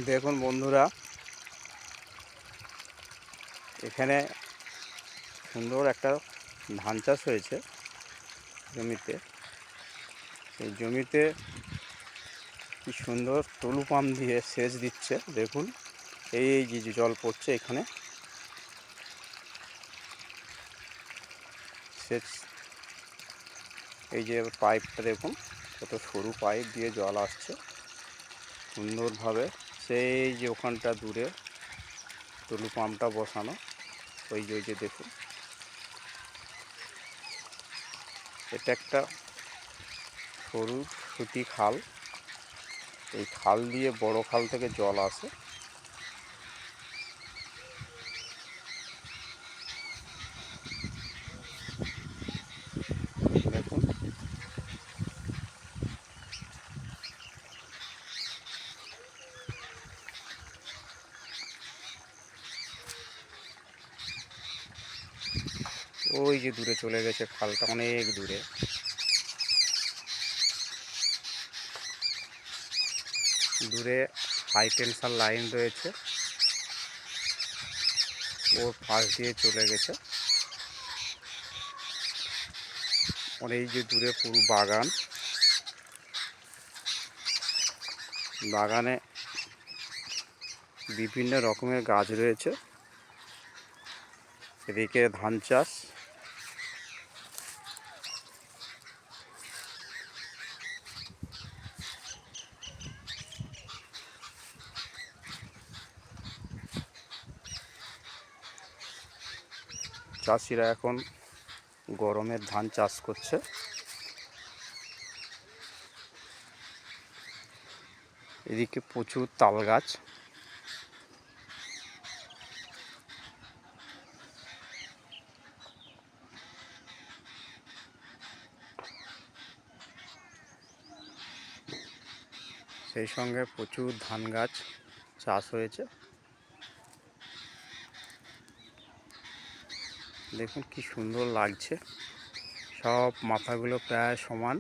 দেখুন বন্ধুরা, এখানে সুন্দর একটা ধান চাষ হয়েছে জমিতে। সেই জমিতে কি সুন্দর টুলু পাম্প দিয়ে সেচ দিচ্ছে। দেখুন এই যে জল পড়ছে এখানে, সেচ এই যে পাইপটা দেখুন, কত সরু পাইপ দিয়ে জল আসছে সুন্দরভাবে। সেই যে ওখানটা দূরে টুলু পাম্পটা বসানো, ওই যে দেখুন, এটা একটা সরু সুতি খাল। এই খাল দিয়ে বড় খাল থেকে জল আসে। দেখুন ওই যে দূরে চলে গেছে খালটা, অনেক দূরে। দূরে হাই টেনশন লাইন রয়েছে, ওর পাশ দিয়ে চলে গেছে। আর এই যে দূরে পুরো বাগান, বাগানে বিভিন্ন রকমের গাছ রয়েছে। এদিকে ধান চাষ, চাষিরা এখন গরমের ধান চাষ করছে। এদিকে প্রচুর তাল গাছ। সেই সঙ্গে প্রচুর ধান গাছ চাষ হয়েছে। দেখুন কি সুন্দর লাগছে, সব মাথাগুলো প্রায় সমান।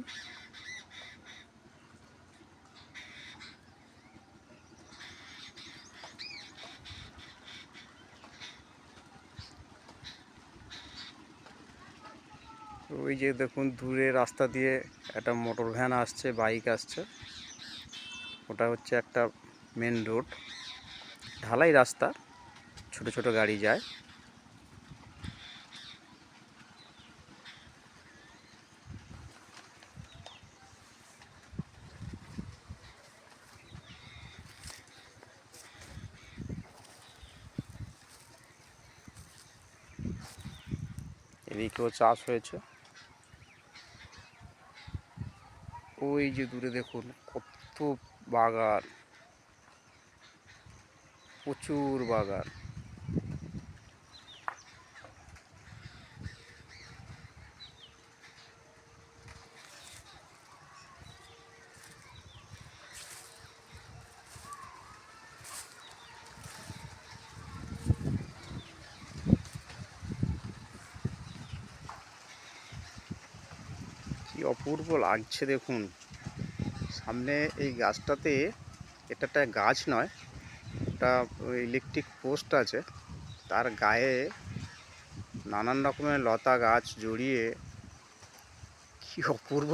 ওই যে দেখুন দূরে রাস্তা দিয়ে একটা মোটর ভ্যান আসছে, বাইক আসছে। ওটা হচ্ছে একটা মেন রোড, ঢালাই রাস্তা, ছোট ছোট গাড়ি যায়। এদিকেও চাষ হয়েছে। ওই যে দূরে দেখুন কত বাগান, প্রচুর বাগান। কি অপূর্ব লাগছে দেখুন। সামনে এই গাছটাতে, এটা একটা গাছ নয়, এটা ইলেকট্রিক পোস্ট আছে। তার গায়ে নানান রকমের লতা গাছ জড়িয়ে কি অপূর্ব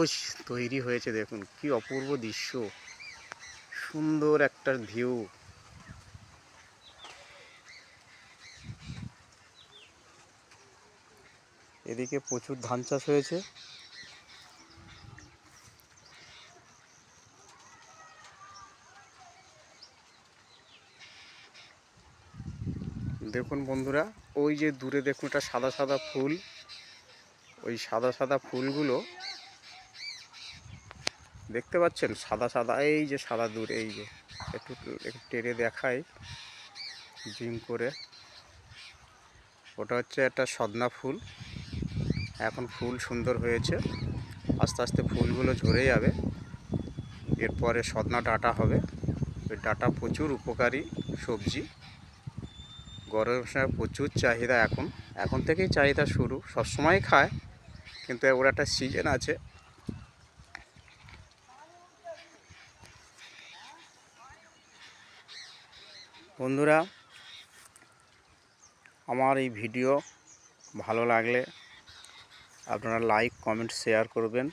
তৈরি হয়েছে দেখুন, কি অপূর্ব দৃশ্য, সুন্দর একটা ভিউ। এদিকে প্রচুর ধান চাষ হয়েছে। দেখুন বন্ধুরা, ওই যে দূরে দেখুন একটা সাদা সাদা ফুল। ওই সাদা সাদা ফুলগুলো দেখতে পাচ্ছেন, সাদা সাদা, এই যে সাদা দূরে, এই যে একটু একটু টেনে দেখাই জুম করে। ওটা হচ্ছে একটা সদনা ফুল। এখন ফুল সুন্দর হয়েছে, আস্তে আস্তে ফুলগুলো ঝরে যাবে, এরপরে সদনা ডাঁটা হবে। ওই ডাঁটা প্রচুর উপকারী সবজি, গরমের সময় প্রচুর চাহিদা। এখন থেকেই চাহিদা শুরু, সবসময় খায়, কিন্তু ওর একটা সিজন আছে। বন্ধুরা, আমার এই ভিডিও ভালো লাগলে আপনারা লাইক, কমেন্ট, শেয়ার করবেন।